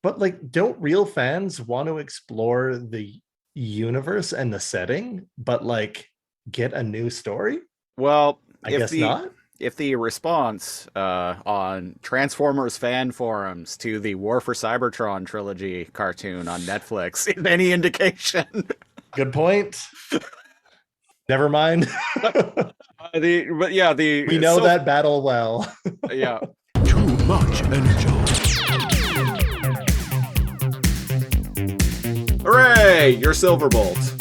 But like, don't real fans want to explore the universe and the setting, but like get a new story? Well, I if guess the not. if the response on Transformers fan forums to the War for Cybertron trilogy cartoon on Netflix is any indication, Good point. Never mind. but yeah, We the know so that battle well. yeah. Too much Energon. Hooray! You're Silverbolt.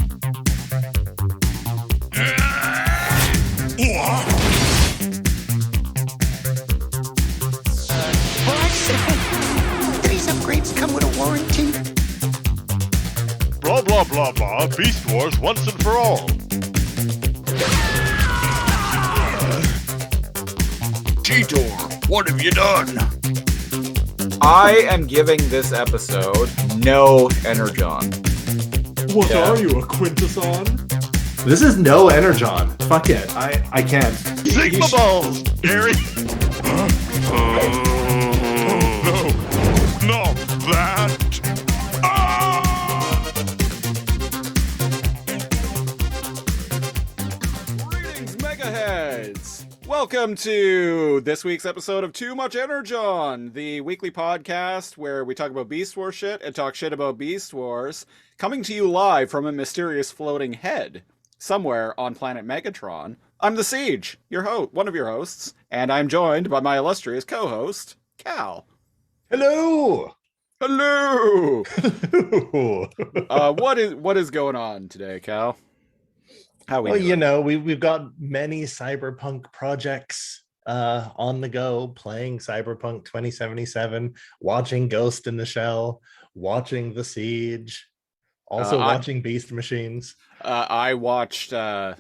These upgrades come with a warranty. Blah blah blah blah. Beast Wars once and for all. Titor, what have you done? I am giving this episode no Energon. What Yeah. are you, a Quintesson? This is no Energon. Fuck it. I can't. Sigma balls, Gary. No, not that. Greetings, Megaheads! Welcome to this week's episode of Too Much Energon, the weekly podcast where we talk about Beast Wars shit and talk shit about Beast Wars, coming to you live from a mysterious floating head somewhere on planet Megatron. I'm the Siege, one of your hosts, and I'm joined by my illustrious co-host, Cal. Hello. Hello! What is going on today, Cal? How we Well, doing? you know, we've got many cyberpunk projects on the go, playing Cyberpunk 2077, watching Ghost in the Shell, watching The Siege, also I- watching Beast Machines. I watched the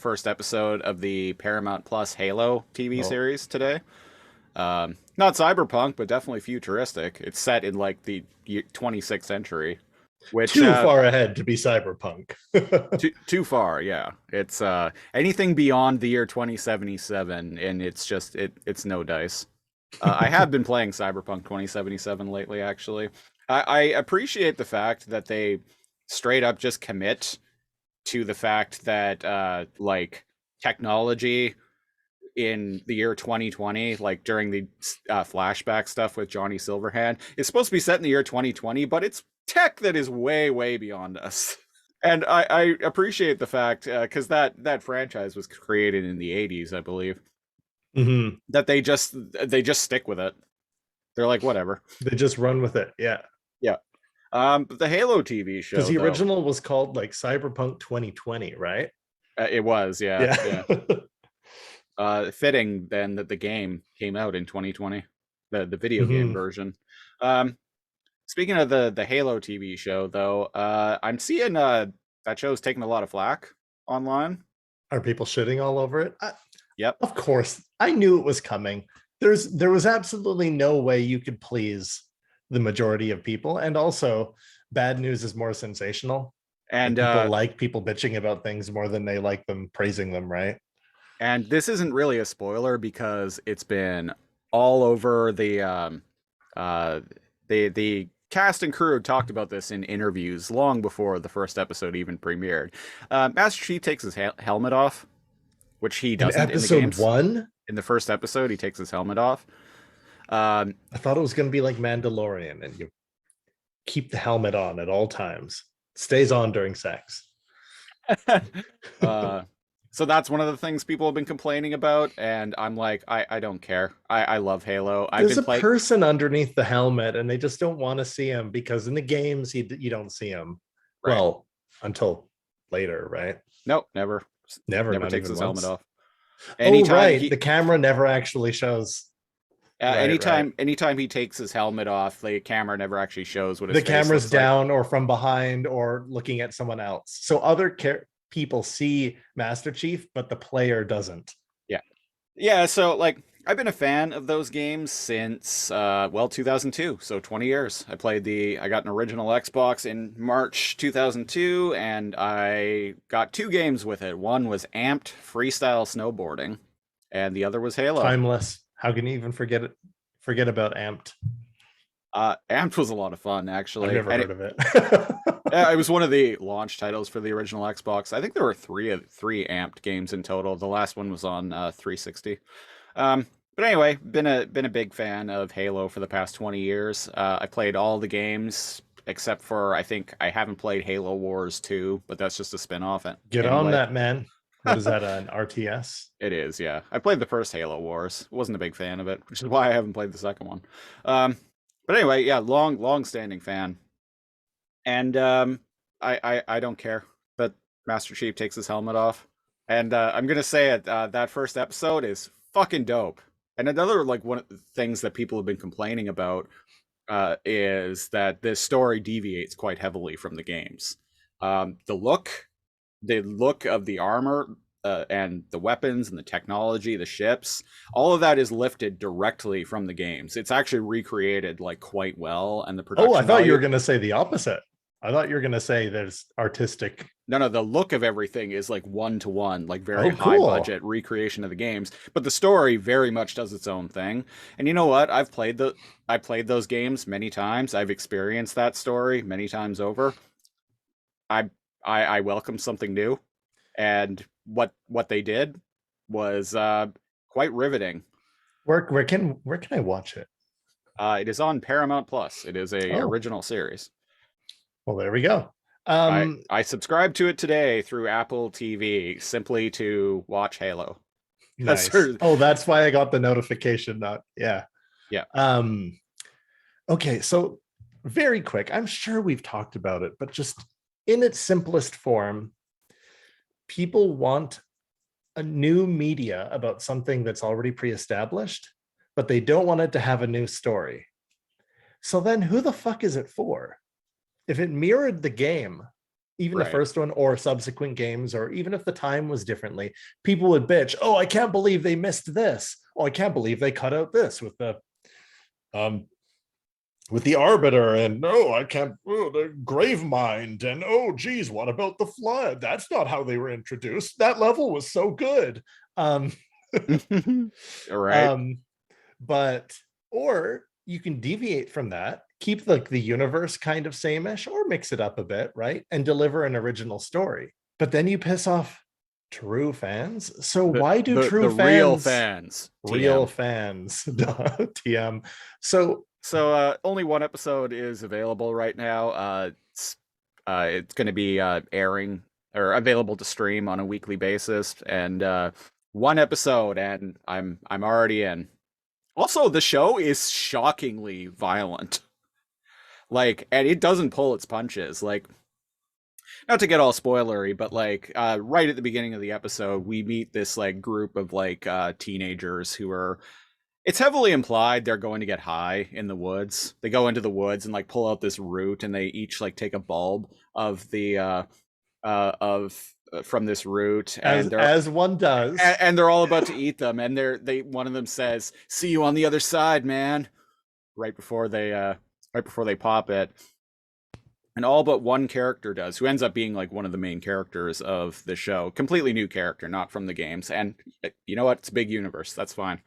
first episode of the Paramount Plus Halo TV Oh. series today. Not cyberpunk, but definitely futuristic. It's set in like the 26th century, which Too far ahead to be cyberpunk. too far. Yeah, it's anything beyond the year 2077, and it's no dice. I have been playing Cyberpunk 2077 lately, actually. I appreciate the fact that they straight up just commit to the fact that like technology in the year 2020, like during the flashback stuff with Johnny Silverhand, is supposed to be set in the year 2020, but it's tech that is way, way beyond us. And I appreciate the fact, because that franchise was created in the 80s, I believe, Mhm. that they just stick with it. They're like, whatever. They just run with it. Yeah. Yeah. But the Halo TV show, Because the though, original was called like Cyberpunk 2020, right? it was, yeah. Yeah. Fitting then that the game came out in 2020, the video game version. Speaking of the Halo TV show, though, I'm seeing that show's taking a lot of flack online. Are people shitting all over it? Yep. Of course. I knew it was coming. There was absolutely no way you could please the majority of people. And also, bad news is more sensational. And people like people bitching about things more than they like them praising them, right? And this isn't really a spoiler because it's been all over the cast and crew talked about this in interviews long before the first episode even premiered. Master Chief takes his helmet off, which he doesn't in the episode games. 1? In the first episode, he takes his helmet off. I thought it was going to be like Mandalorian, and you keep the helmet on at all times. Stays on during sex. So that's one of the things people have been complaining about, and I'm like, I don't care. I love Halo. There's a person underneath the helmet, and they just don't want to see him because in the games you don't see him. Right. Well, until later, right? Nope, never Not takes even his once. helmet off. Anytime the camera never actually shows. Anytime he takes his helmet off, the camera never actually shows what his The face camera's looks like. down or from behind or looking at someone else. So other people see Master Chief, but the player doesn't. Yeah, so like I've been a fan of those games since 2002, so 20 years. I got an original Xbox in March 2002, and I got 2 games with it. One was Amped Freestyle Snowboarding, and the other was Halo. Timeless. How can you even forget about Amped? Amped was a lot of fun, I've actually. never And heard of it. it was one of the launch titles for the original Xbox. I think there were three Amped games in total. The last one was on 360. But anyway, been a big fan of Halo for the past 20 years. I played all the games except for I think I haven't played Halo Wars 2, but that's just a spin-off Get on anyway. that, man. What is that, an RTS? It is, yeah. I played the first Halo Wars. Wasn't a big fan of it, which is why I haven't played the second one. But anyway, yeah, long standing fan. And I don't care that Master Chief takes his helmet off. And I'm gonna say it, that first episode is fucking dope. And another like one of the things that people have been complaining about is that this story deviates quite heavily from the games. The look of the armor and the weapons and the technology, the ships, all of that is lifted directly from the games. It's actually recreated like quite well, and the production. Oh, I thought you value- were going to say the opposite. I thought you were going to say there's artistic. No, the look of everything is like one-to-one, like very Oh, high cool. budget recreation of the games. But the story very much does its own thing. And you know what? I played those games many times. I've experienced that story many times over. I welcome something new, and what they did was quite riveting. Where can I watch it? It is on Paramount Plus. It is a Oh. original series. Well, there we go. I subscribed to it today through Apple TV simply to watch Halo. Nice. sort of- Oh, that's why I got the notification. Yeah. Yeah. Okay, so very quick. I'm sure we've talked about it, but just in its simplest form, people want a new media about something that's already pre-established, but they don't want it to have a new story. So then who the fuck is it for? If it mirrored the game, even the Right. first one or subsequent games, or even if the time was differently, people would bitch, oh, I can't believe they missed this. Oh, I can't believe they cut out this with the arbiter, and no, I can't, the grave mind, and oh geez, what about the flood? That's not how they were introduced. That level was so good. Right. But or you can deviate from that, keep like the universe kind of same-ish, or mix it up a bit, right? And deliver an original story. But then you piss off true fans. So why do true fans, real fans, real TM. fans, TM? So only one episode is available right now. It's going to be airing or available to stream on a weekly basis, and one episode, and I'm already in. Also, the show is shockingly violent. Like, and it doesn't pull its punches. Like, not to get all spoilery, but like right at the beginning of the episode, we meet this like group of like teenagers who are. It's heavily implied they're going to get high in the woods. They go into the woods and like pull out this root, and they each like take a bulb of the from this root, and as one does, and they're all about to eat them, and one of them says, "See you on the other side, man," right before they pop it. And all but one character does, who ends up being like one of the main characters of the show. Completely new character, not from the games. And you know what? It's a big universe. That's fine.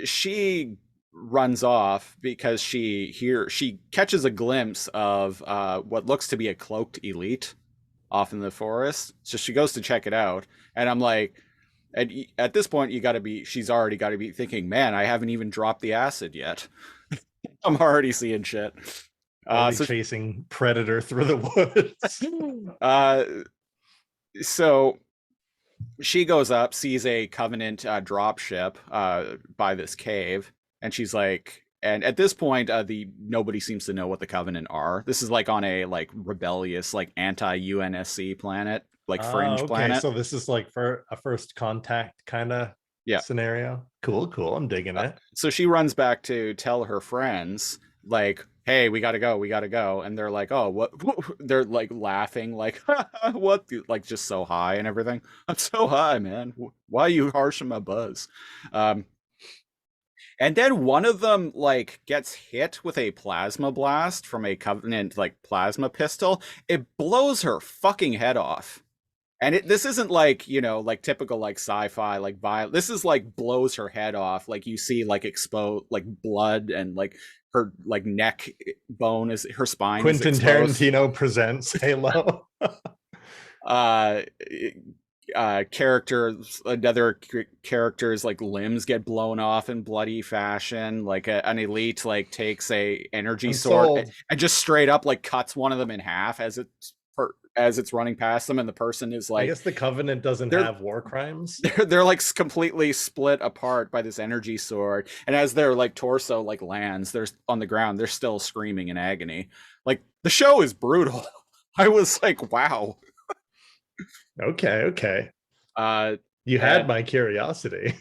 She runs off because she catches a glimpse of what looks to be a cloaked elite off in the forest. So she goes to check it out, and I'm like, at this point, she's already got to be thinking, man, I haven't even dropped the acid yet. I'm already seeing shit. so chasing predator through the woods. So she goes up, sees a Covenant drop ship by this cave, and she's like, and at this point, nobody seems to know what the Covenant are. This is like on a like rebellious, like anti-UNSC planet, like fringe planet. So this is like for a first contact kind of scenario. Cool. I'm digging it. So she runs back to tell her friends, like, hey, we gotta go, and they're like, oh, what? They're like laughing, like, what? Like, just so high and everything. I'm so high, man. Why are you harsh on my buzz? And then one of them like gets hit with a plasma blast from a Covenant like plasma pistol. It blows her fucking head off. And this isn't like, like typical like sci-fi like violent. This is like blows her head off. Like you see like exposed like blood and like her like neck bone is her spine is Quentin exposed. Tarantino presents Halo. uh characters another characters like limbs get blown off in bloody fashion. Like an elite like takes a energy I'm sword sold. and just straight up like cuts one of them in half as it's running past them, and the person is I like, guess the Covenant doesn't they're- have war crimes. they're like completely split apart by this energy sword, and as their like torso like lands, they're on the ground, they're still screaming in agony. Like the show is brutal. I was like, wow. Okay. uh You had and- my curiosity.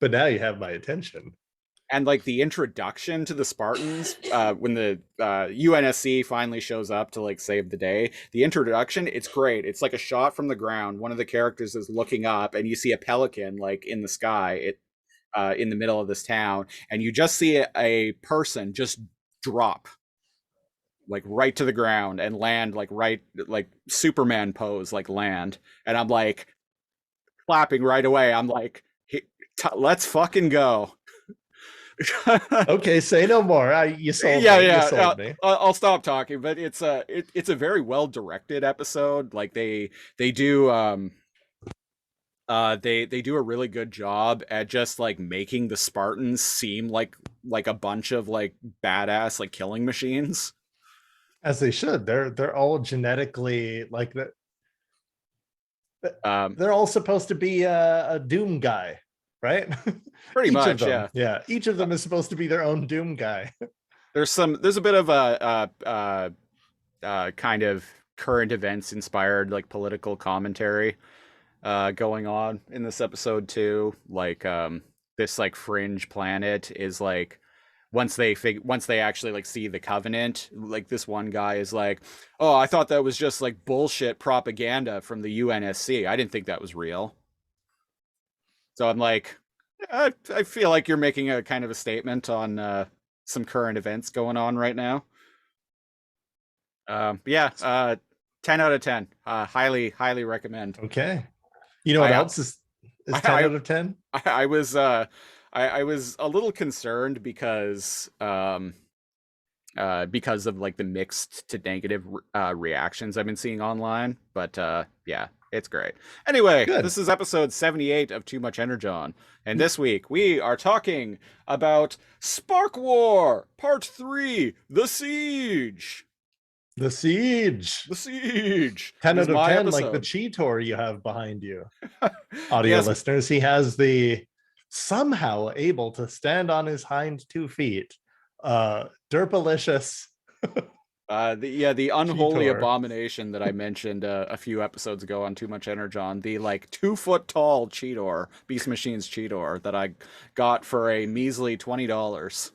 But now you have my attention. and like the introduction to the Spartans, when the UNSC finally shows up to like save the day, the introduction, it's great. It's like a shot from the ground. One of the characters is looking up, and you see a pelican like in the sky, in the middle of this town, and you just see a person just drop like right to the ground and land like right like Superman pose like land, and I'm like clapping right away. I'm like, let's fucking go. Okay, say no more. You sold me. You sold me. I'll stop talking. But it's a very well directed episode. Like they do they do a really good job at just like making the Spartans seem like a bunch of like badass like killing machines. As they should. They're all genetically like that. They're all supposed to be a Doom guy, right? Pretty Each much, of them. yeah. Yeah, each of them is supposed to be their own Doom guy. There's a bit of a kind of current events inspired like political commentary going on in this episode too. Like this like fringe planet is like, once they actually like see the Covenant, like this one guy is like, oh, I thought that was just like bullshit propaganda from the UNSC. I didn't think that was real. So I'm like, I feel like you're making a kind of a statement on some current events going on right now. 10 out of 10. Highly recommend. Okay. You know what else is 10 out of 10? I was a little concerned because of like the mixed to negative reactions I've been seeing online, but yeah, it's great. Anyway, Good. This is episode 78 of Too Much Energon, and this week we are talking about Sparkwar Part 3, The Siege. The Siege. The Siege. 10 is out of my 10, like episode. the Cheetor you have behind you. Audio Yes. listeners, he has the somehow able to stand on his hind 2 feet. Derpalicious. The unholy Cheetor. abomination that I mentioned a few episodes ago on Too Much Energon, the like 2 foot tall Cheetor, Beast Machines Cheetor, that I got for a measly $20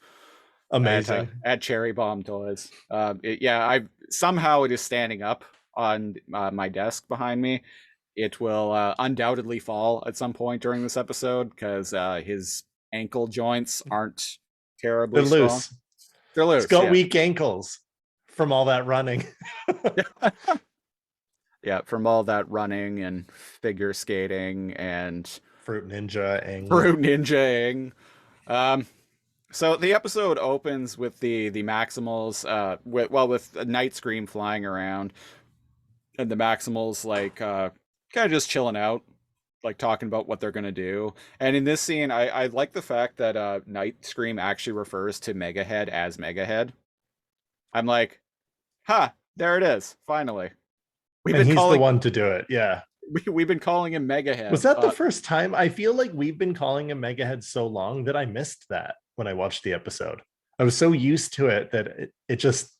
Amazing. at Cherry Bomb Toys. Somehow it is standing up on my desk behind me. It will undoubtedly fall at some point during this episode because his ankle joints aren't terribly They're strong. loose. They're loose. It's got yeah. weak ankles from all that running. Yeah, from all that running and figure skating and Fruit Ninja. Fruit Ninja-ing. So the episode opens with the Maximals, with a Night Scream flying around, and the Maximals like kind of just chilling out, like talking about what they're gonna do. And in this scene, I like the fact that Night Scream actually refers to Megahead as Megahead. I'm like, there it is, finally. And he's the one to do it. Yeah. We've been calling him Megahead. Was that the first time? I feel like we've been calling him Megahead so long that I missed that when I watched the episode. I was so used to it that I just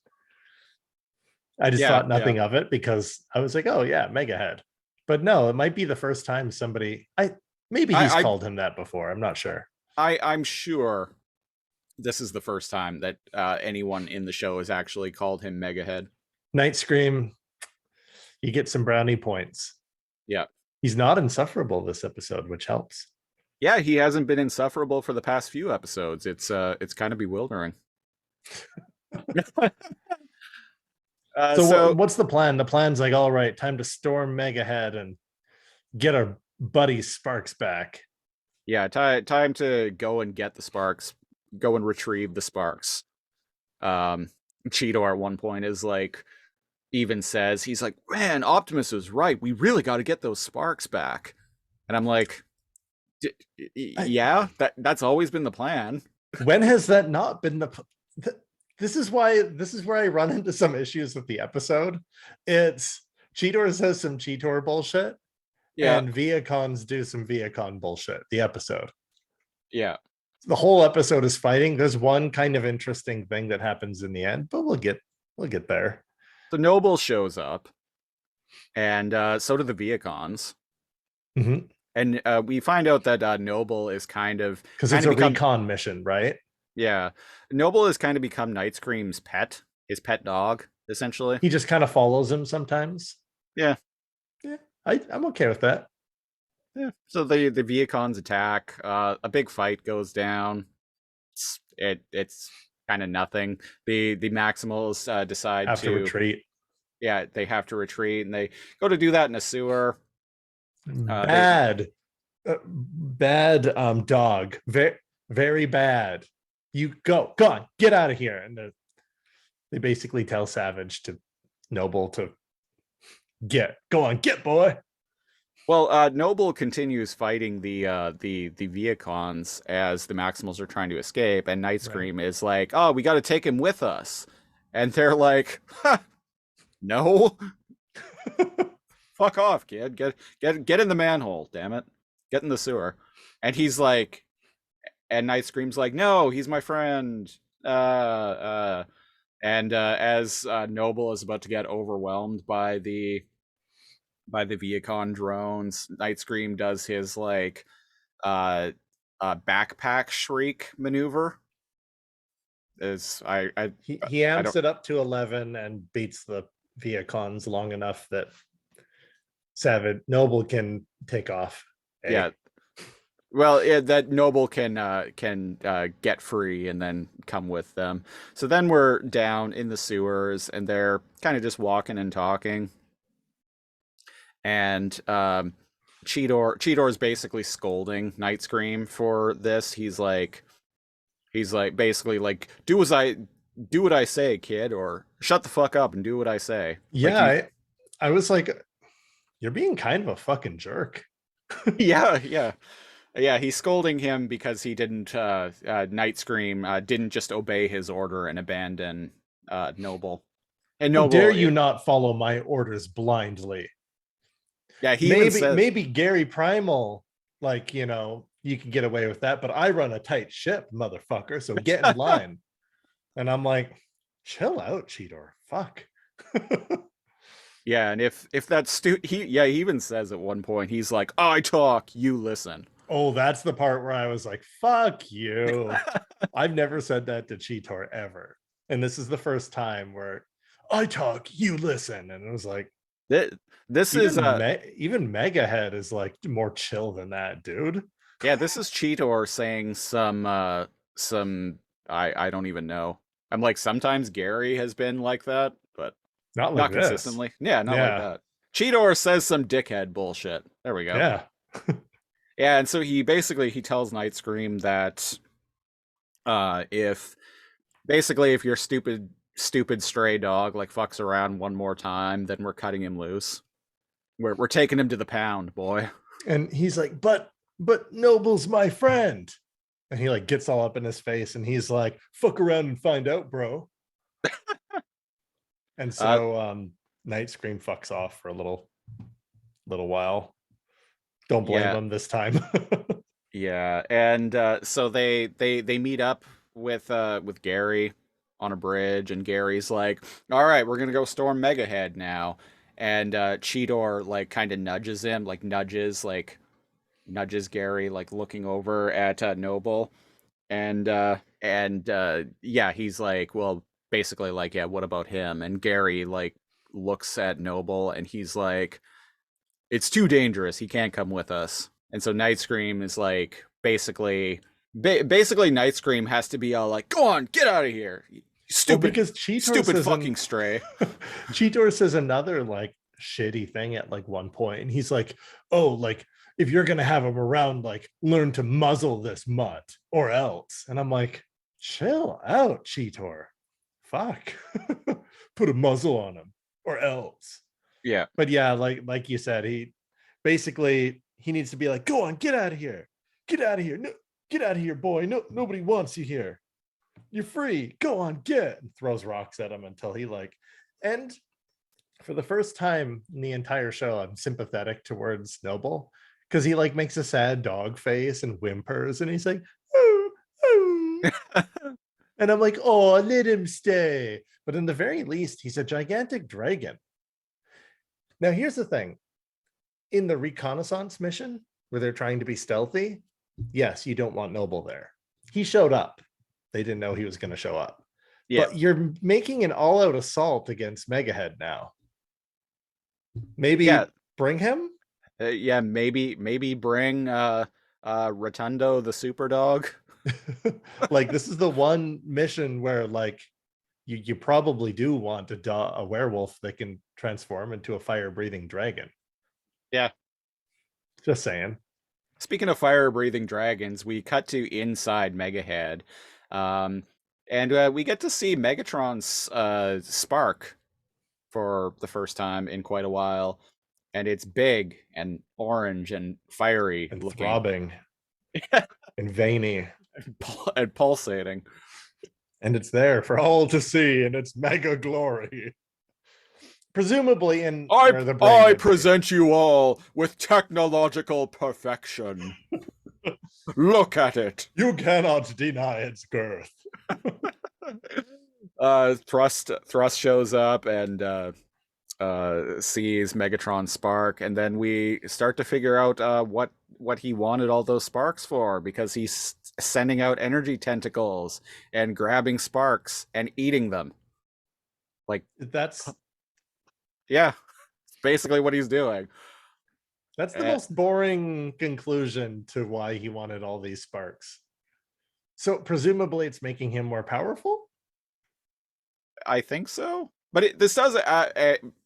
thought nothing of it because I was like, oh yeah, Megahead. But no, it might be the first time somebody maybe he's called him that before. I'm not sure. I'm sure this is the first time that anyone in the show has actually called him Megahead. Night Scream, you get some brownie points. Yeah. He's not insufferable this episode, which helps. Yeah, he hasn't been insufferable for the past few episodes. It's kind of bewildering. So what's the plan? The plan's like, all right, time to storm Megahead and get our buddy Sparks back. yeah, time to go and get the sparks, go and retrieve the sparks. Cheetor at one point is like, even says, he's like, man, Optimus was right. We really got to get those sparks back. And I'm like, yeah, that's always been the plan. When has that not been this is where I run into some issues with the episode. It's Cheetor says some Cheetor bullshit, and Viacons do some Viacon bullshit. The episode. Yeah. The whole episode is fighting. There's one kind of interesting thing that happens in the end, but we'll get there. So Noble shows up, and so do the Viacons. Mm-hmm. And we find out that Noble is kind of because it's a recon mission, right? Yeah, Noble has kind of become Nightscream's pet, his pet dog, essentially. He just kind of follows him sometimes. Yeah, I'm okay with that. Yeah. So the Viacons attack. A big fight goes down. It's kind of nothing. The Maximals decide to retreat. Yeah, they have to retreat, and they go to do that in a sewer. Bad dog. Very, very bad. You go on, get out of here. And they basically tell Savage to Noble to go on, get boy. Well, Noble continues fighting the Viacons as the Maximals are trying to escape, and Nightscream is like, "Oh, we got to take him with us," and they're like, "No, fuck off, kid. Get in the manhole, damn it. Get in the sewer." And he's like, and Nightscream's like, "No, he's my friend." And as Noble is about to get overwhelmed by the Viacon drones, Nightscream does his like backpack shriek maneuver. He amps it up to 11 and beats the Viacons long enough that Savage Noble can take off. Yeah. Well, that Noble can get free and then come with them. So then we're down in the sewers, and they're kind of just walking and talking. And Cheetor is basically scolding Nightscream for this. He's like basically like, do what I say, kid, or shut the fuck up and do what I say. Yeah, like I was like, you're being kind of a fucking jerk. Yeah. He's scolding him because he didn't Nightscream didn't just obey his order and abandon Noble. And Noble, how dare you not follow my orders blindly? Yeah, maybe Gary Primal, like, you can get away with that, but I run a tight ship, motherfucker, so get in line. And I'm like, chill out, Cheetor. Fuck. Yeah, and if that's he even says at one point, he's like, I talk, you listen. Oh, that's the part where I was like, fuck you. I've never said that to Cheetor ever. And this is the first time where I talk, you listen. And it was like, this even is even Megahead is like more chill than that, dude. Yeah, this is Cheetor saying some I don't even know. I'm like, sometimes Gary has been like that, but not consistently. Yeah, not like that. Cheetor says some dickhead bullshit. There we go. Yeah. Yeah, and so he tells Nightscream that if your stupid stray dog like fucks around one more time, then we're cutting him loose. We're taking him to the pound, boy. And he's like, but Noble's my friend. And he like gets all up in his face and he's like, fuck around and find out, bro. And so Nightscream fucks off for a little while. Don't blame him this time. Yeah, and so they meet up with Gary on a bridge, and Gary's like, all right, we're gonna go storm Megahead now. And Cheetor like kind of nudges Gary, like looking over at Noble, and he's like, well, basically like, yeah, what about him? And Gary like looks at Noble and he's like, it's too dangerous, he can't come with us. And so Nightscream is like, basically Nightscream has to be all like, go on, get out of here. Stupid, because Cheetor stupid says fucking stray. Cheetor says another like shitty thing at like one point, and he's like, "Oh, like if you're gonna have him around, like learn to muzzle this mutt or else." And I'm like, "Chill out, Cheetor. Fuck, put a muzzle on him or else." Yeah. But yeah, like you said, he basically he needs to be like, "Go on, get out of here, get out of here, no, get out of here, boy. No, nobody wants you here. You're free. Go on, get." And throws rocks at him until he like, and for the first time in the entire show, I'm sympathetic towards Noble because he like makes a sad dog face and whimpers, and he's like, "Ooh, ooh." And I'm like, "Oh, let him stay." But in the very least, he's a gigantic dragon. Now, here's the thing. In the reconnaissance mission where they're trying to be stealthy, yes, you don't want Noble there. He showed up. They didn't know he was going to show up. Yeah. But you're making an all-out assault against Megahead now. Maybe bring him? Yeah, maybe bring Rotundo the super dog. Like, this is the one mission where like you probably do want a werewolf that can transform into a fire-breathing dragon. Yeah. Just saying. Speaking of fire-breathing dragons, we cut to inside Megahead, and we get to see Megatron's spark for the first time in quite a while, and it's big and orange and fiery And looking. throbbing. And veiny. And pulsating. And it's there for all to see in its mega glory. Presumably in where the brain I would be. present you all with technological perfection. Look at it. You cannot deny its girth. Thrust shows up and sees Megatron spark, and then we start to figure out what he wanted all those sparks for, because he's sending out energy tentacles and grabbing sparks and eating them. Like, That's yeah, basically what he's doing. That's the most boring conclusion to why he wanted all these sparks. So presumably it's making him more powerful? I think so. But this does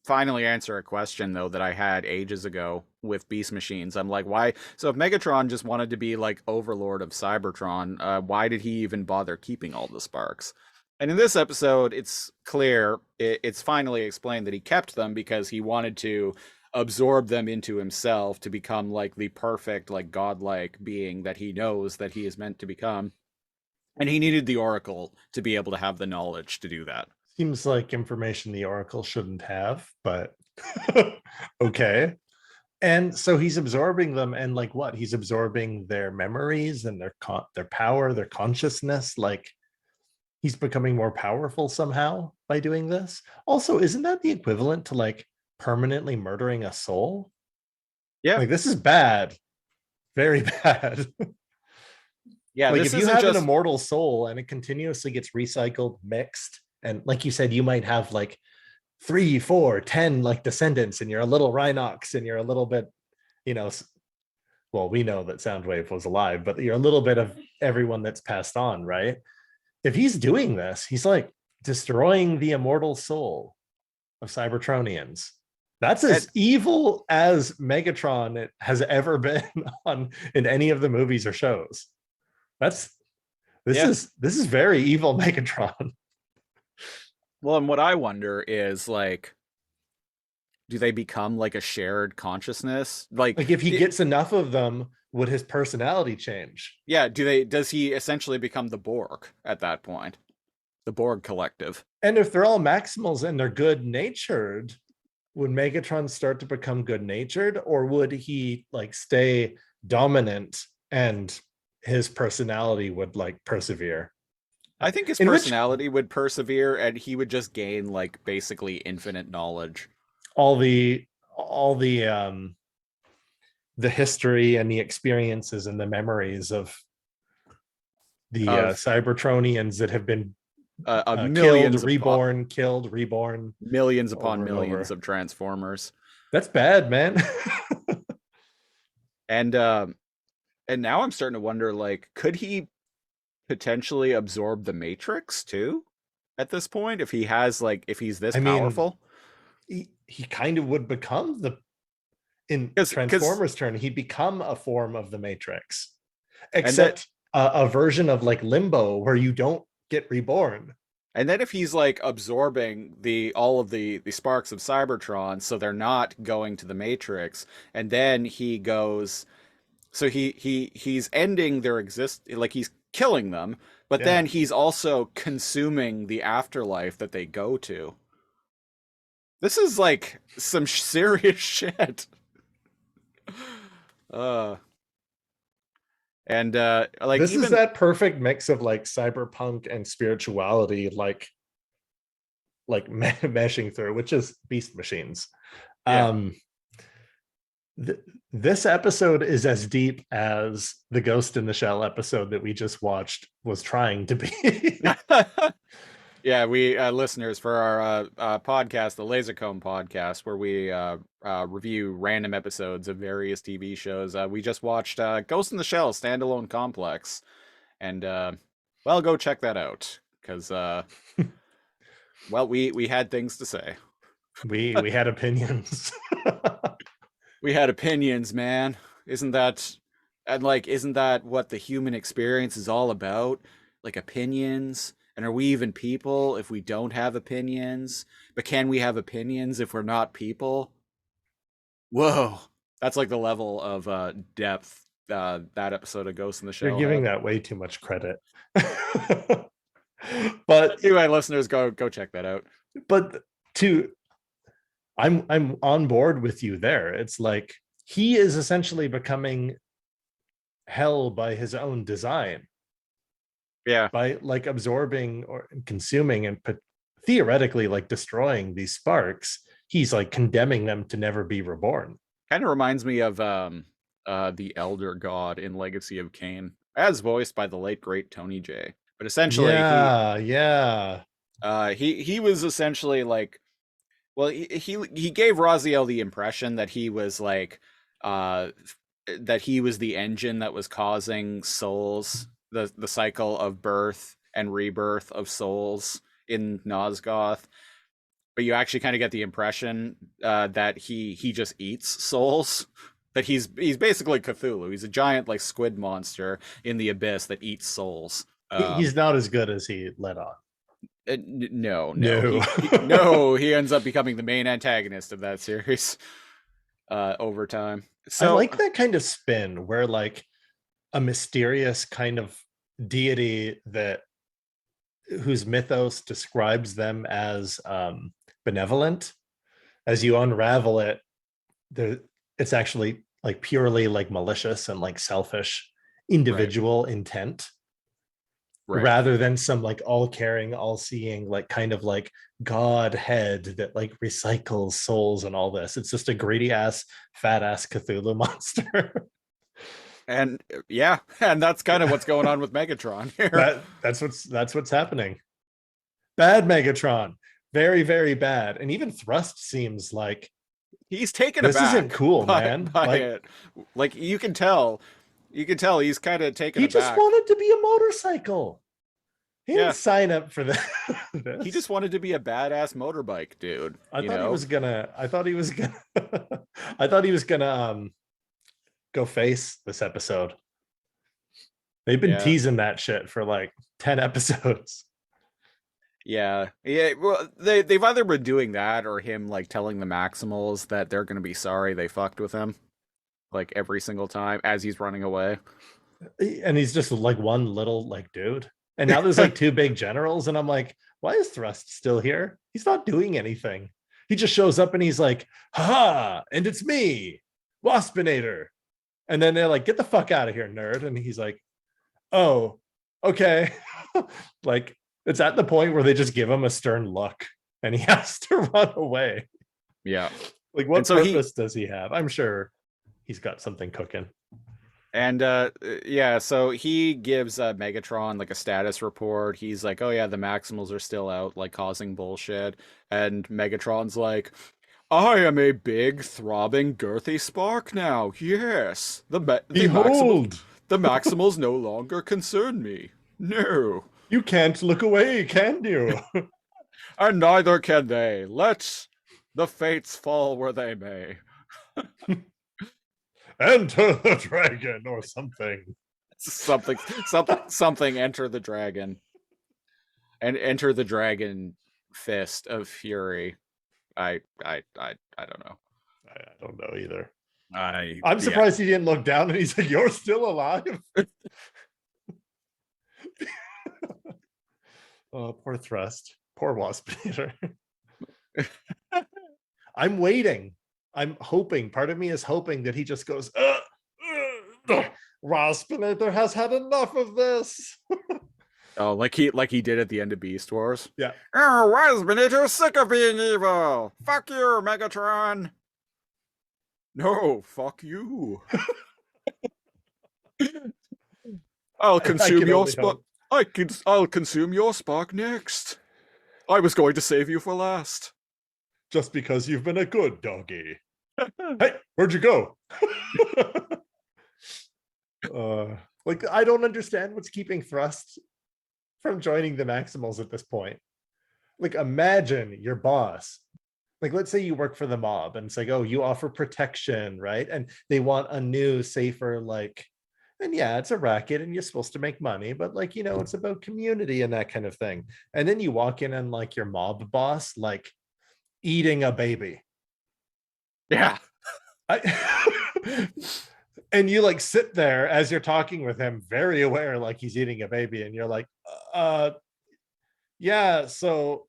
finally answer a question, though, that I had ages ago with Beast Machines. I'm like, why? So if Megatron just wanted to be like Overlord of Cybertron, why did he even bother keeping all the sparks? And in this episode, it's clear, it's finally explained that he kept them because he wanted to absorb them into himself to become like the perfect, like godlike being that he knows that he is meant to become. And he needed the Oracle to be able to have the knowledge to do that. Seems like information the Oracle shouldn't have, but okay. And so he's absorbing them, and like what? He's absorbing their memories and their power, their consciousness. Like he's becoming more powerful somehow by doing this. Also, isn't that the equivalent to like permanently murdering a soul? Yeah. Like this is bad. Very bad. Yeah, like this if you have just an immortal soul and it continuously gets recycled, mixed, and like you said, you might have like 3, 4, 10 like descendants, and you're a little Rhinox, and you're a little bit, well, we know that Soundwave was alive, but you're a little bit of everyone that's passed on, right? If he's doing this, he's like destroying the immortal soul of Cybertronians. That's as evil as Megatron has ever been in any of the movies or shows. This is very evil Megatron. Well, and what I wonder is like, do they become like a shared consciousness? Like if he gets enough of them, would his personality change? Yeah, does he essentially become the Borg at that point? The Borg collective. And if they're all Maximals and they're good-natured, would Megatron start to become good-natured, or would he like stay dominant and his personality would like persevere? I think his personality would persevere, and he would just gain like basically infinite knowledge. All the history and the experiences and the memories of the Cybertronians that have been millions killed, reborn, millions upon millions of Transformers. That's bad, man. And now I'm starting to wonder, like, could he potentially absorb the Matrix too? at this point if he has like if he's this I mean, powerful. he kind of would become in 'Cause- Transformers turn, he'd become a form of the Matrix, And that except a version of like Limbo where you don't get reborn. and then if he's like absorbing all of the sparks of Cybertron so they're not going to the Matrix, and then he goes so he's ending their like he's killing them, but Yeah. then he's also consuming the afterlife that they go to. This is like some serious shit. And like This even is that perfect mix of like cyberpunk and spirituality, like meshing through, which is Beast Machines. Yeah. This episode is as deep as the Ghost in the Shell episode that we just watched was trying to be. Yeah, we listeners for our podcast, the Lasercomb podcast, where we review random episodes of various TV shows. We just watched Ghost in the Shell standalone complex, and well, go check that out because well, we had things to say. We had opinions. We had opinions, man. Isn't that what the human experience is all about? Like opinions. And are we even people if we don't have opinions? But can we have opinions if we're not people? Whoa. That's like the level of depth that episode of Ghost in the Shell. You're giving that way too much credit. But anyway, listeners, go check that out. But I'm on board with you there. It's like he is essentially becoming hell by his own design. Yeah. By like absorbing or consuming and theoretically like destroying these sparks, he's like condemning them to never be reborn. Kind of reminds me of the Elder God in Legacy of Kain, as voiced by the late great Tony J. But essentially, he was essentially like, well, he gave Raziel the impression that he was like that he was the engine that was causing souls, the cycle of birth and rebirth of souls in Nosgoth. But you actually kind of get the impression that he just eats souls. That he's basically Cthulhu. He's a giant like squid monster in the abyss that eats souls. He's not as good as he let on. No. He ends up becoming the main antagonist of that series over time. So I like that kind of spin where like a mysterious kind of deity whose mythos describes them as benevolent. As you unravel it, it's actually like purely like malicious and like selfish individual intent. Right. Rather than some like all-caring, all-seeing, like kind of like God head that like recycles souls and all this. It's just a greedy ass, fat ass Cthulhu monster. And yeah, and that's kind of what's going on with Megatron here. That's what's happening. Bad Megatron, very very bad, and even Thrust seems like he's taken this aback. Isn't cool, man. Like you can tell. You can tell he's kind of taken aback. He just wanted to be a motorcycle. He didn't sign up for this. He just wanted to be a badass motorbike dude. I thought he was gonna go face this episode. They've been teasing that shit for like 10 episodes. Yeah. Well, they've either been doing that or him like telling the Maximals that they're gonna be sorry they fucked with him. Like every single time as he's running away, and he's just like one little like dude, and now there's like two big generals, and I'm like, why is Thrust still here? He's not doing anything. He just shows up and he's like, ha, and it's me, Waspinator, and then they're like, get the fuck out of here, nerd, and he's like, oh, okay. Like it's at the point where they just give him a stern look and he has to run away. Yeah. Like what purpose does he have? I'm sure he's got something cooking. And so he gives Megatron like a status report. He's like, oh yeah, the Maximals are still out like causing bullshit. And Megatron's like, I am a big throbbing girthy spark now. Yes. The Maximals no longer concern me. No. You can't look away, can you? And neither can they. Let the fates fall where they may. Enter the dragon or something. Something enter the dragon. And enter the dragon fist of fury. I don't know. I don't know either. I'm I'm surprised he didn't look down and he's like, "You're still alive." Oh, poor Thrust. Poor Wasp Eater. I'm waiting. I'm hoping. Part of me is hoping that he just goes, Wasp Eater has had enough of this. Oh, like he did at the end of Beast Wars. Yeah. Oh, Wasp sick of being evil. Fuck you, Megatron. No, fuck you. I'll consume your spark. I'll consume your spark next. I was going to save you for last. Just because you've been a good doggy. Hey, where'd you go? Like, I don't understand what's keeping Thrust from joining the Maximals at this point. Like, imagine your boss. Like, let's say you work for the mob and it's like, oh, you offer protection, right? And they want a new, safer, like, and yeah, it's a racket and you're supposed to make money, but like, you know, it's about community and that kind of thing. And then you walk in and like your mob boss, like eating a baby. Yeah. And you like sit there as you're talking with him, very aware, like he's eating a baby. And you're like, yeah, so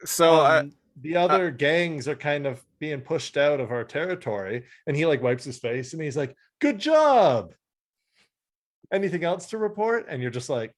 the other gangs are kind of being pushed out of our territory. And he like wipes his face and he's like, good job. Anything else to report? And you're just like,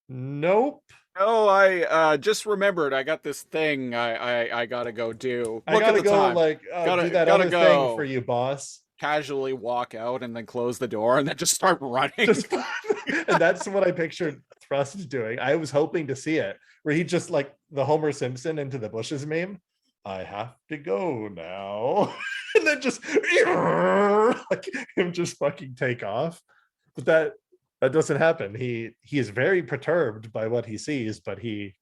nope. Oh, I just remembered. I got this thing I gotta go do. I gotta go time. like do that other thing for you, boss. Casually walk out and then close the door and then just start running. And that's what I pictured Thrust doing. I was hoping to see it, where he just like the Homer Simpson into the bushes meme. I have to go now. And then just like him just fucking take off. But that doesn't happen. He is very perturbed by what he sees, but he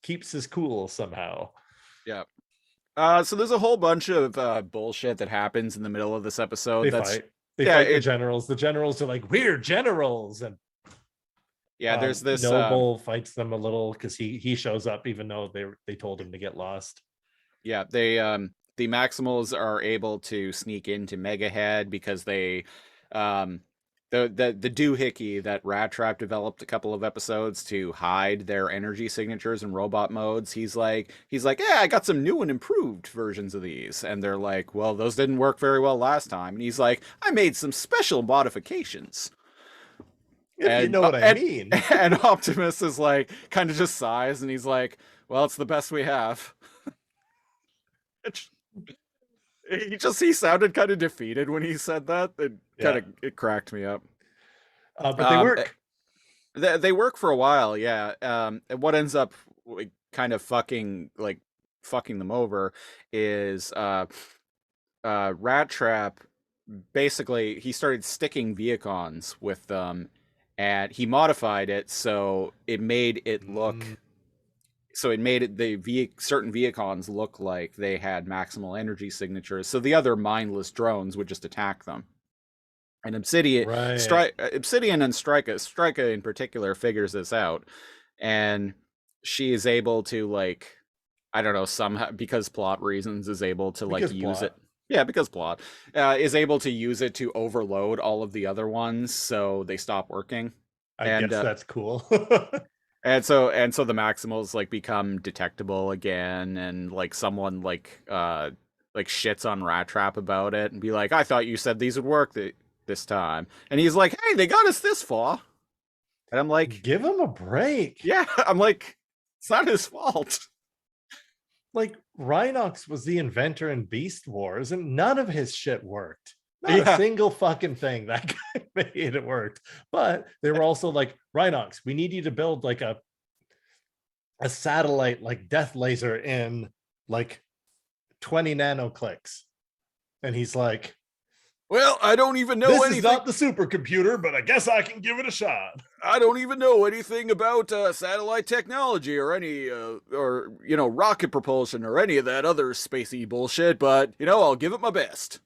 keeps his cool somehow. Yeah. So there's a whole bunch of bullshit that happens in the middle of this episode. They fight the generals. The generals are like, we're generals. And yeah, there's this Noble fights them a little because he shows up even though they told him to get lost. Yeah, they the Maximals are able to sneak into Megahead because they the doohickey that Rat Trap developed a couple of episodes to hide their energy signatures and robot modes. He's like, yeah, I got some new and improved versions of these. And they're like, well, those didn't work very well last time. And he's like, I made some special modifications. If you know what I mean. And Optimus is like, kind of just sighs, and he's like, well, it's the best we have. He sounded kind of defeated when he said that. It cracked me up. But they work. They work for a while, yeah. And what ends up kind of fucking them over is Rat Trap. Basically, he started sticking Viacons with them, and he modified it so it made it look. So it made it certain Viacons look like they had maximal energy signatures, so the other mindless drones would just attack them. And Obsidian, Obsidian and Strika in particular figures this out, and she is able to like, I don't know, somehow because plot reasons is able to like use it. Yeah, because plot is able to use it to overload all of the other ones, so they stop working. I guess that's cool. And so the Maximals like become detectable again, and like someone like shits on Rat Trap about it and be like, I thought you said these would work this time. And he's like, hey, they got us this far. And I'm like, give him a break. Yeah, I'm like, it's not his fault. Like, Rhinox was the inventor in Beast Wars, and none of his shit worked. Not a single fucking thing that guy made it worked. But they were also like, Rhinox, we need you to build like a satellite like death laser in like 20 nanoclicks. And he's like, Well, I don't even know This anything. is not the supercomputer, but I guess I can give it a shot. I don't even know anything about satellite technology or any, or rocket propulsion or any of that other spacey bullshit. But I'll give it my best,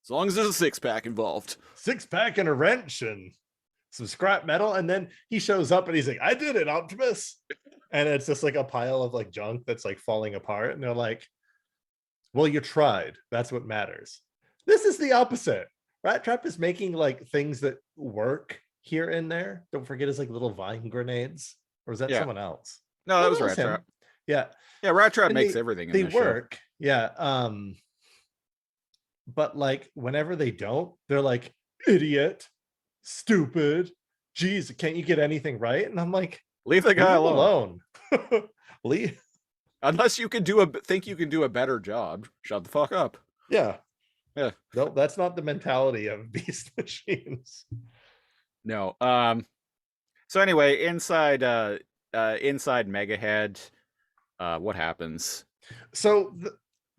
as long as there's a six-pack involved. 6-pack and a wrench and some scrap metal, and then he shows up and he's like, "I did it, Optimus," and it's just like a pile of like junk that's like falling apart, and they're like, "Well, you tried. That's what matters." This is the opposite. Rat Trap is making like things that work here and there. Don't forget his like little vine grenades, or is that Yeah. someone else? No, that was was Rat him. Trap. Yeah, Yeah, Rat Trap And makes everything in they this show. work. Yeah. But like whenever they don't, they're like, "Idiot, stupid, geez, can't you get anything right?" And I'm like, Leave the guy "Leave him alone. alone." Leave. Unless you can think you can do a better job, shut the fuck up. Yeah. Yeah. No, that's not the mentality of beast machines. No. So anyway, inside Megahead, what happens? So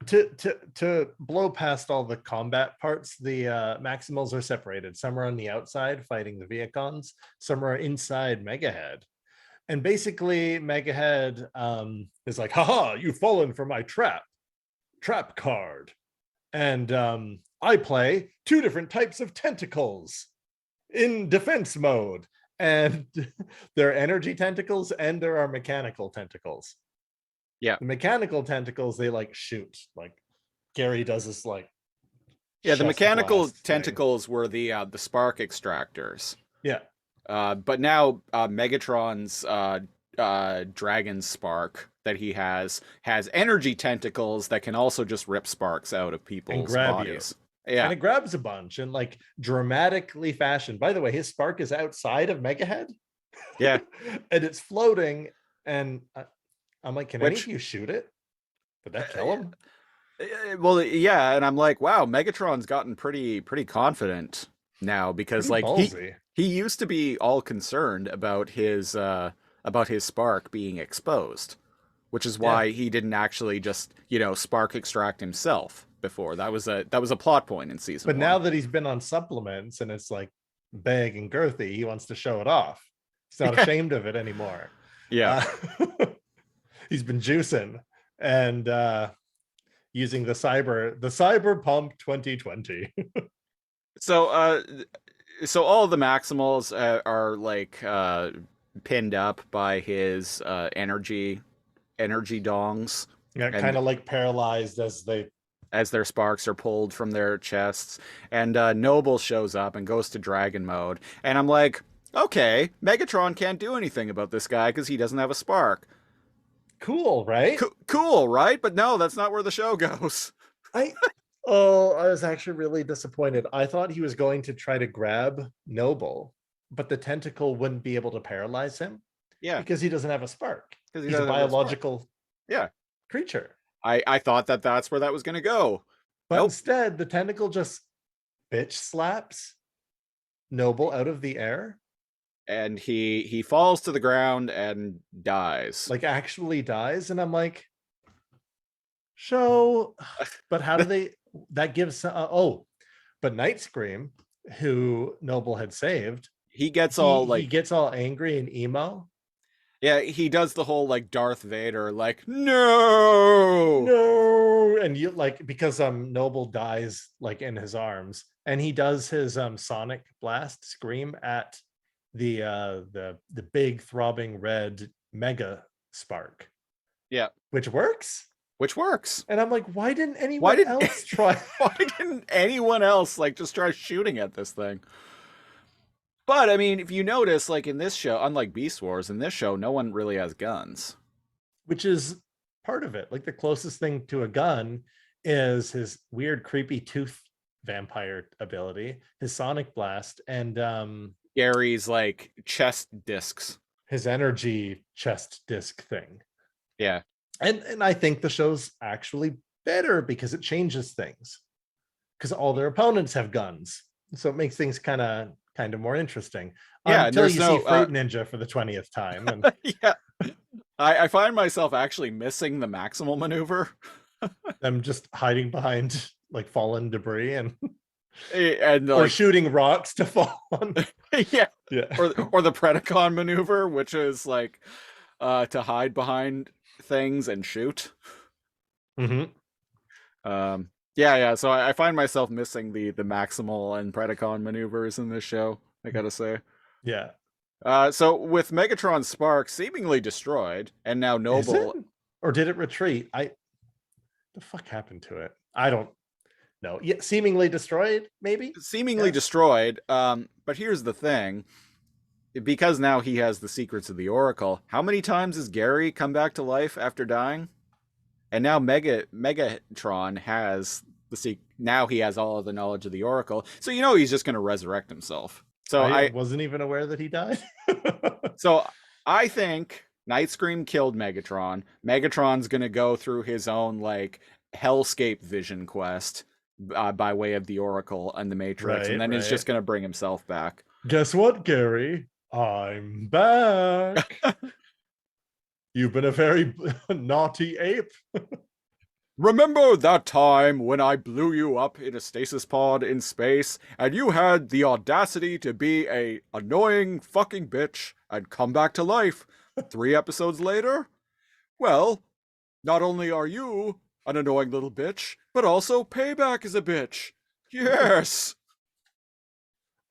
to blow past all the combat parts, the Maximals are separated. Some are on the outside fighting the Viacons, some are inside Megahead. And basically Megahead is like, "Haha, you've fallen for my trap card. And I play 2 different types of tentacles in defense mode." And there are energy tentacles and there are mechanical tentacles. Yeah. The mechanical tentacles, they like shoot. Like Gary does this like Yeah, the chest mechanical blast thing. tentacles were the spark extractors. Yeah. But now Megatron's dragon spark that he has energy tentacles that can also just rip sparks out of people's grab bodies. And Yeah, it grabs a bunch and like dramatically fashion. By the way, his spark is outside of Megahead. yeah. And it's floating. And I'm like, "Can any Which- of you shoot it? Would that kill him?" Well, yeah, and I'm like, wow, Megatron's gotten pretty confident now because Pretty like ballsy. he used to be all concerned about his spark being exposed, which is why he didn't actually just spark extract himself before. That was a plot point in season But 1. now that he's been on supplements and it's like big and girthy, he wants to show it off. He's not ashamed of it anymore. Yeah. He's been juicing and using the Cyberpunk 2020. So all of the Maximals are like pinned up by his energy dongs. Yeah, And- kind of like paralyzed as their sparks are pulled from their chests. And Noble shows up and goes to dragon mode. And I'm like, okay, Megatron can't do anything about this guy because he doesn't have a spark. Cool, right? Cool, right? But no, that's not where the show goes. I was actually really disappointed. I thought he was going to try to grab Noble, but the tentacle wouldn't be able to paralyze him. Yeah, Because he doesn't have a spark. 'cause he He's a doesn't have a spark. biological creature. I thought that's where that was going to go. But Nope. instead, the tentacle just bitch slaps Noble out of the air, And he falls to the ground and dies. like actually dies. And I'm like, show. But how do they? That gives. But Night Scream, who Noble had saved, he gets all like he gets all angry and emo. yeah, he does the whole like Darth Vader like no. No, and you like because Noble dies like in his arms, and he does his sonic blast scream at the big throbbing red mega spark. Yeah. Which works. And I'm like, why didn't anyone else try? Why didn't anyone else like just try shooting at this thing? But I mean, if you notice, like in this show, unlike Beast Wars, in this show, no one really has guns. Which is part of it. Like the closest thing to a gun is his weird, creepy tooth vampire ability, his sonic blast, and Gary's like chest discs. his energy chest disc thing. Yeah. And I think the show's actually better because it changes things. Because all their opponents have guns. So it makes things kind of more interesting. Yeah, Until there's you no, see Fruit Ninja for the 20th time. And Yeah. I find myself actually missing the maximal maneuver. them just hiding behind like fallen debris and And or like, shooting rocks to fall on. yeah, Yeah. or the Predacon maneuver, which is like to hide behind things and shoot. Hmm. Yeah. So I find myself missing the Maximal and Predacon maneuvers in this show, I gotta say. Yeah. So with Megatron Spark seemingly destroyed, and now Is it? Noble Or did it retreat? The fuck happened to it? I don't know. Yeah, seemingly destroyed, maybe? seemingly Yes. destroyed. But here's the thing. Because now he has the secrets of the Oracle, how many times has Gary come back to life after dying? And now Megatron has now he has all of the knowledge of the Oracle. So he's just gonna resurrect himself. So I I wasn't even aware that he died. so I think Nightscream killed Megatron. Megatron's gonna go through his own like hellscape vision quest by way of the Oracle and the Matrix, and then he's just gonna bring himself back. Guess what, Gary? I'm back. You've been a very naughty ape. Remember that time when I blew you up in a stasis pod in space, and you had the audacity to be a annoying fucking bitch and come back to life 3 episodes later? Well, not only are you an annoying little bitch, but also Payback is a bitch. Yes!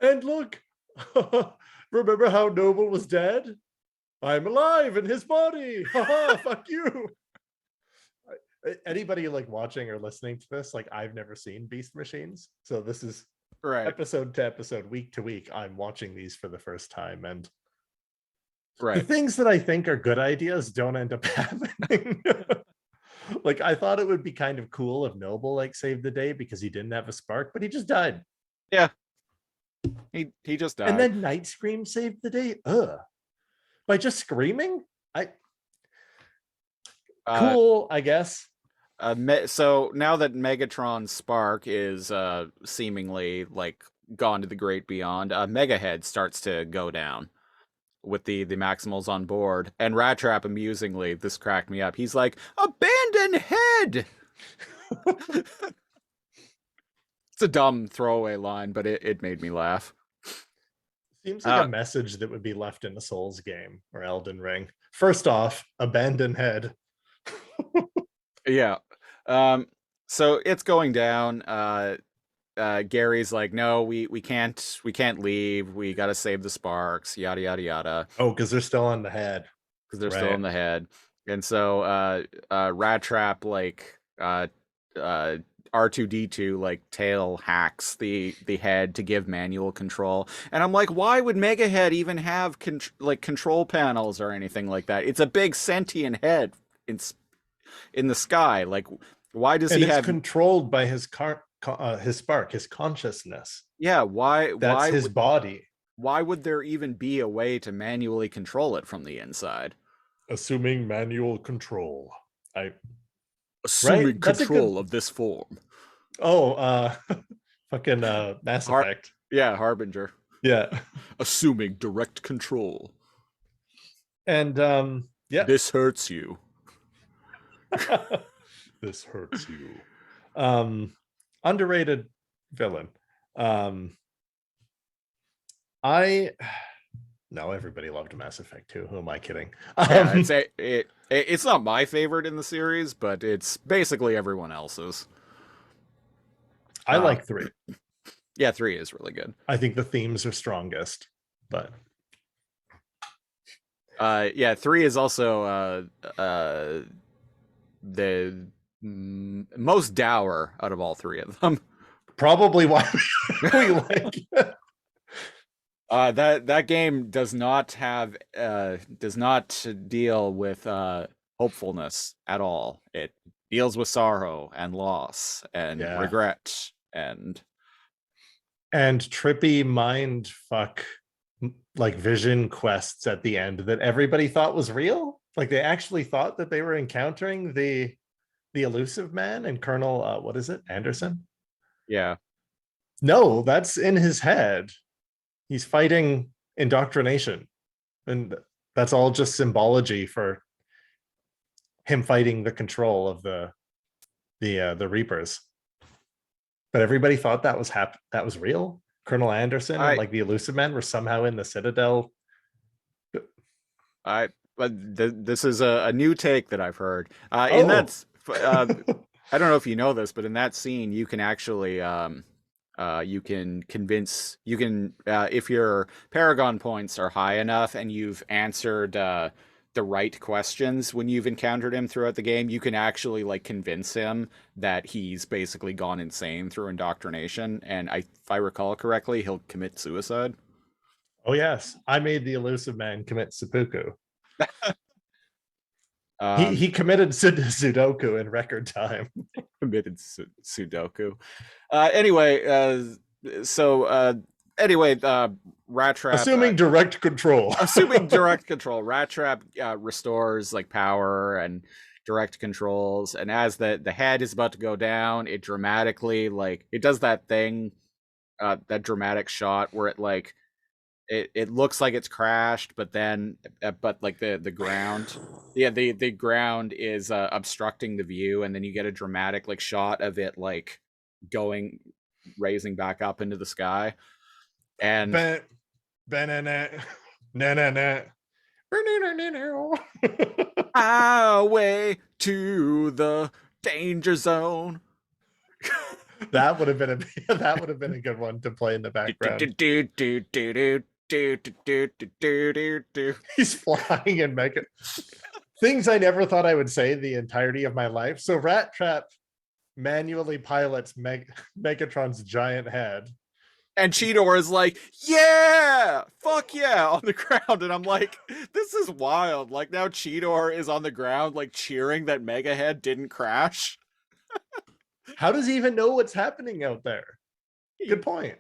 And look, remember how Noble was dead? I'm alive in his body. Haha, fuck you. Anybody like watching or listening to this, like I've never seen Beast Machines. So this is Right. episode to episode, week to week. I'm watching these for the first time. And the Right. things that I think are good ideas don't end up happening. Like I thought it would be kind of cool if Noble like saved the day because he didn't have a spark, but he just died. Yeah. He just died. And then Night Scream saved the day. By just screaming? Cool, I guess. So now that Megatron Spark is seemingly like gone to the great beyond, Megahead starts to go down with the Maximals on board, and Rat Trap amusingly, this cracked me up. He's like, "Abandon head." It's a dumb throwaway line, but it made me laugh. Seems like a message that would be left in a Souls game or Elden Ring. First off, abandon head. Yeah. So it's going down. Gary's like, no, we can't leave. We gotta save the sparks, yada yada yada. Oh, because they're still on the head. Because they're still in the head. And so Rat Trap like R2D2 like tail hacks the head to give manual control. And I'm like, why would Megahead even have control panels or anything like that? It's a big sentient head in the sky. Like, why does he have controlled by his spark, his consciousness? Yeah, why his body? Why would there even be a way to manually control it from the inside? Assuming manual control. Assuming control of this form. Oh, fucking Mass Effect. Yeah, Harbinger. Yeah. Assuming direct control. And yeah. This hurts you. This hurts you. Underrated villain. No, everybody loved Mass Effect 2. Who am I kidding? Yeah, it's not my favorite in the series, but it's basically everyone else's. I like 3. Yeah, 3 is really good. I think the themes are strongest, but yeah, 3 is also the most dour out of all 3 of them. Probably why we like it. That game does not deal with hopefulness at all. It deals with sorrow and loss and regret and trippy mind fuck like vision quests at the end that everybody thought was real. Like they actually thought that they were encountering the elusive man and Colonel what is it, Anderson? Yeah. No, that's in his head. He's fighting indoctrination, and that's all just symbology for him fighting the control of the Reapers. But everybody thought that was that was real. Colonel Anderson I- and like the Elusive Men were somehow in the Citadel. This is a new take that I've heard. In Oh. that, I don't know if you know this, but in that scene, you can actually you can convince you can if your Paragon points are high enough and you've answered the right questions when you've encountered him throughout the game, you can actually like convince him that he's basically gone insane through indoctrination. And if I recall correctly, he'll commit suicide. Oh yes, I made the Elusive Man commit seppuku. He committed Sudoku in record time. Committed Sudoku. Anyway, Rat Trap. Assuming direct control. Assuming direct control, Rat Trap restores like power and direct controls, and as the head is about to go down, it dramatically like it does that thing, that dramatic shot where it like it looks like it's crashed, but then but like the ground, the ground is obstructing the view, and then you get a dramatic like shot of it like raising back up into the sky, and highway to the danger zone. That would have been a good one to play in the background. He's flying in Mega. Things I never thought I would say the entirety of my life. So Rat Trap manually pilots Megatron's giant head. And Cheetor is like, yeah, fuck yeah, on the ground. And I'm like, this is wild. Like now Cheetor is on the ground, like cheering that Megahead didn't crash. How does he even know what's happening out there? Good point.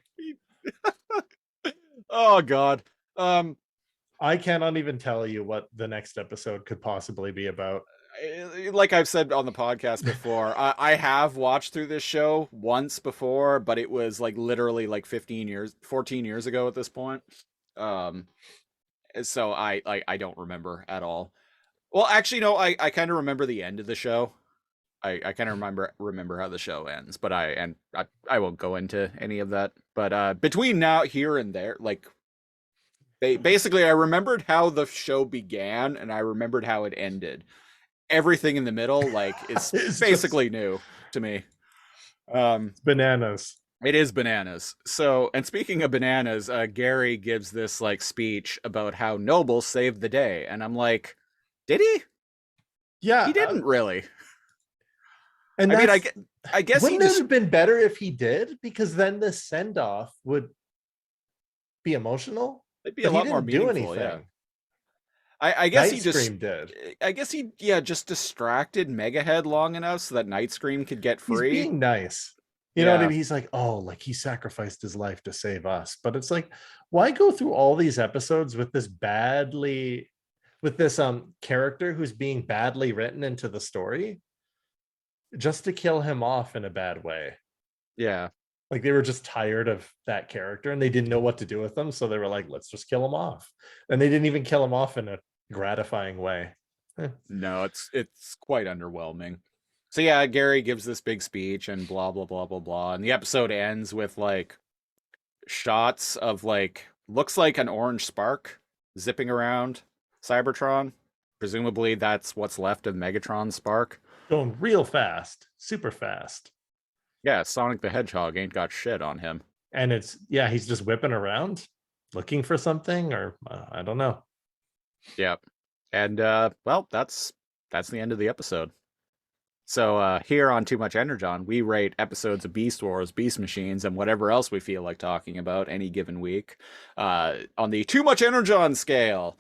Oh God. I cannot even tell you what the next episode could possibly be about. Like I've said on the podcast before, I have watched through this show once before, but it was like literally like 14 years ago at this point. So I don't remember at all. Well, actually, no, I kind of remember the end of the show. I kind of remember how the show ends, but I won't go into any of that. But between now, here and there, like basically, I remembered how the show began and I remembered how it ended. Everything in the middle, like, is basically new to me. It's bananas. It is bananas. So, and speaking of bananas, Gary gives this like speech about how Noble saved the day, and I'm like, did he? Yeah, he didn't really. And I mean, I guess wouldn't it have been better if he did, because then the send off would be emotional. It'd be a lot more meaningful. Yeah. I guess he just did. I guess he just distracted Megahead long enough so that Nightscream could get free. He's being nice. You know what I mean? He's like, oh, like he sacrificed his life to save us. But it's like, why go through all these episodes with this character who's being badly written into the story just to kill him off in a bad way? Yeah. Like they were just tired of that character and they didn't know what to do with them. So they were like, let's just kill him off. And they didn't even kill him off in a gratifying way. No, it's quite underwhelming. So yeah, Gary gives this big speech and blah, blah, blah, blah, blah. And the episode ends with like shots of like, looks like an orange spark zipping around Cybertron. Presumably that's what's left of Megatron's spark. Going real fast, super fast. Yeah, Sonic the Hedgehog ain't got shit on him. And he's just whipping around looking for something, or I don't know. Yep. And well, that's the end of the episode. So here on Too Much Energon, we rate episodes of Beast Wars, Beast Machines, and whatever else we feel like talking about any given week on the Too Much Energon scale,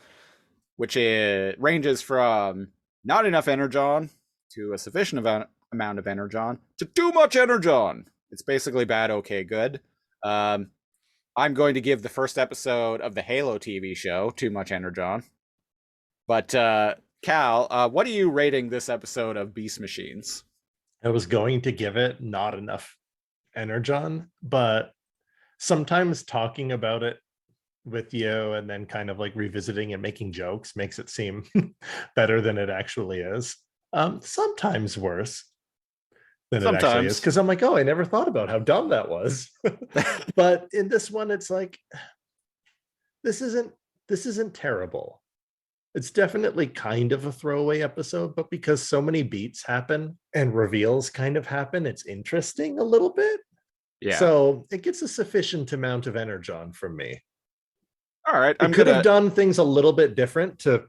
which ranges from not enough Energon to a sufficient amount of Energon to too much Energon. It's basically bad, okay, good. I'm going to give the first episode of the Halo TV show Too Much Energon. But Cal, what are you rating this episode of Beast Machines? I was going to give it not enough Energon, but sometimes talking about it with you and then kind of like revisiting and making jokes makes it seem better than it actually is. Sometimes worse. than it actually is, Sometimes. because I'm like, oh, I never thought about how dumb that was. But in this one, it's like, this isn't terrible. It's definitely kind of a throwaway episode, but because so many beats happen and reveals kind of happen, it's interesting a little bit. Yeah. So it gets a sufficient amount of Energon from me. All right. It could have done things a little bit different to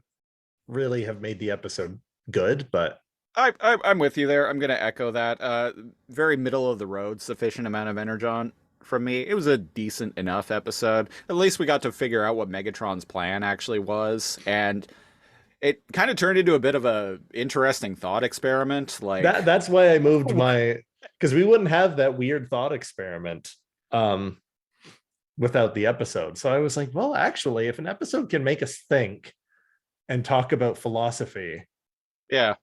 really have made the episode good, but I'm with you there. I'm going to echo that. Very middle of the road, sufficient amount of Energon from me. It was a decent enough episode. At least we got to figure out what Megatron's plan actually was, and it kind of turned into a bit of a interesting thought experiment. Like that's why I moved because we wouldn't have that weird thought experiment without the episode. So I was like, well, actually, if an episode can make us think and talk about philosophy, yeah,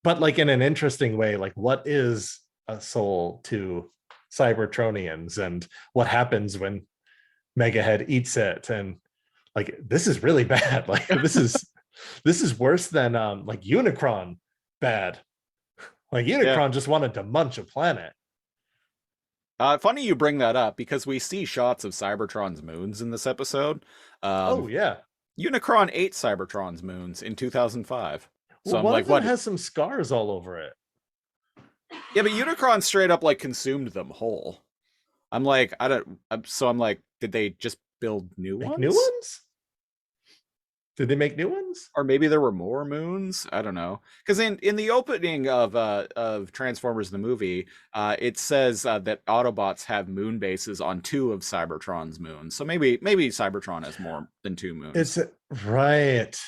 but like in an interesting way, like what is a soul to Cybertronians and what happens when Megahead eats it, and like this is really bad. Like this is worse than like Unicron bad. Like Unicron just wanted to munch a planet. Funny you bring that up, because we see shots of Cybertron's moons in this episode. Oh yeah, Unicron ate Cybertron's moons in 2005. So well, I'm one like, of them what? has some scars all over it. Yeah, but Unicron straight up like consumed them whole. I'm like, I'm like, did they just build new ones? New ones? Did they make new ones? Or maybe there were more moons? I don't know. Because in the opening of Transformers the movie, it says that Autobots have moon bases on 2 of Cybertron's moons. So maybe Cybertron has more than 2 moons. It's right.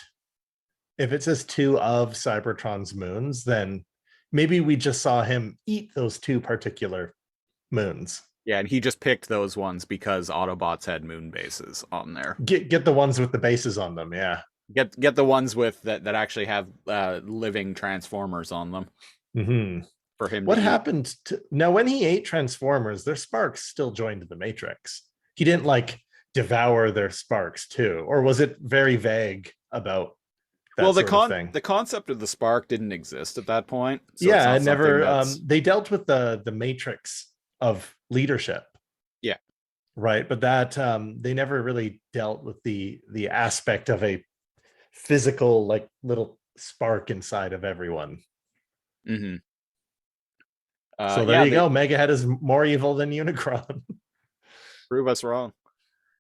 If it says 2 of Cybertron's moons, then maybe we just saw him eat those 2 particular moons. Yeah, and he just picked those ones because Autobots had moon bases on there. Get the ones with the bases on them, yeah. Get the ones with that actually have living Transformers on them. Mm-hmm. For him. What happened to now when he ate Transformers? Their sparks still joined the Matrix. He didn't like devour their sparks too, or was it very vague about? That well, the concept of the spark didn't exist at that point. So yeah, it never. They dealt with the matrix of leadership. Yeah, right. But that they never really dealt with the aspect of a physical like little spark inside of everyone. Mm-hmm. So there you go. Megahead is more evil than Unicron. Prove us wrong.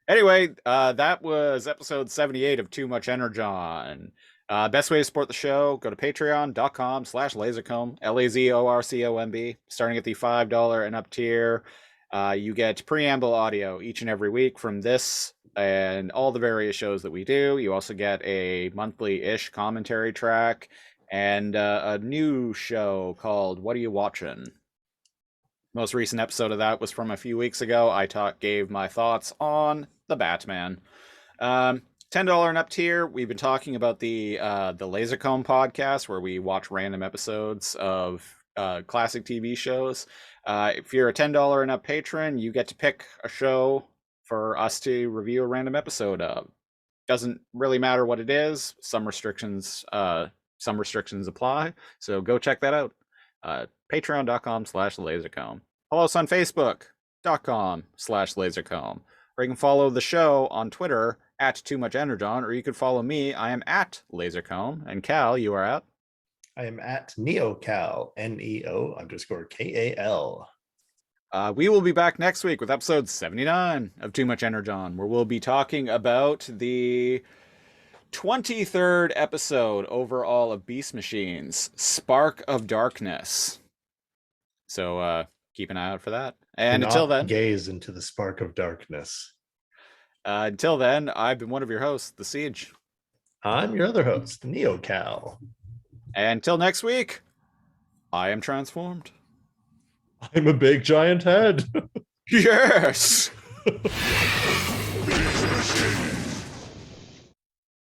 Anyway, that was episode 78 of Too Much Energon. Best way to support the show, go to patreon.com/lasercomb, LAZORCOMB. Starting at the $5 and up tier, you get preamble audio each and every week from this and all the various shows that we do. You also get a monthly-ish commentary track and a new show called What Are You Watching? Most recent episode of that was from a few weeks ago. I gave my thoughts on the Batman. $10 and up tier, we've been talking about the Lasercomb podcast, where we watch random episodes of classic TV shows. If you're a $10 and up patron, you get to pick a show for us to review a random episode of. Doesn't really matter what it is. Some restrictions apply. So go check that out. Patreon.com/lasercomb. Follow us on Facebook.com/lasercomb. Or you can follow the show on Twitter @TooMuchEnergon, or you can follow me. I am @lasercomb. And Cal, you are at? I am at NeoCal, NEO_KAL. We will be back next week with episode 79 of Too Much Energon, where we'll be talking about the 23rd episode overall of Beast Machines, Spark of Darkness. So keep an eye out for that. And until then, gaze into the spark of darkness. Until then, I've been one of your hosts, The Siege. I'm your other host, NeoCal. And until next week, I am transformed. I'm a big giant head. Yes!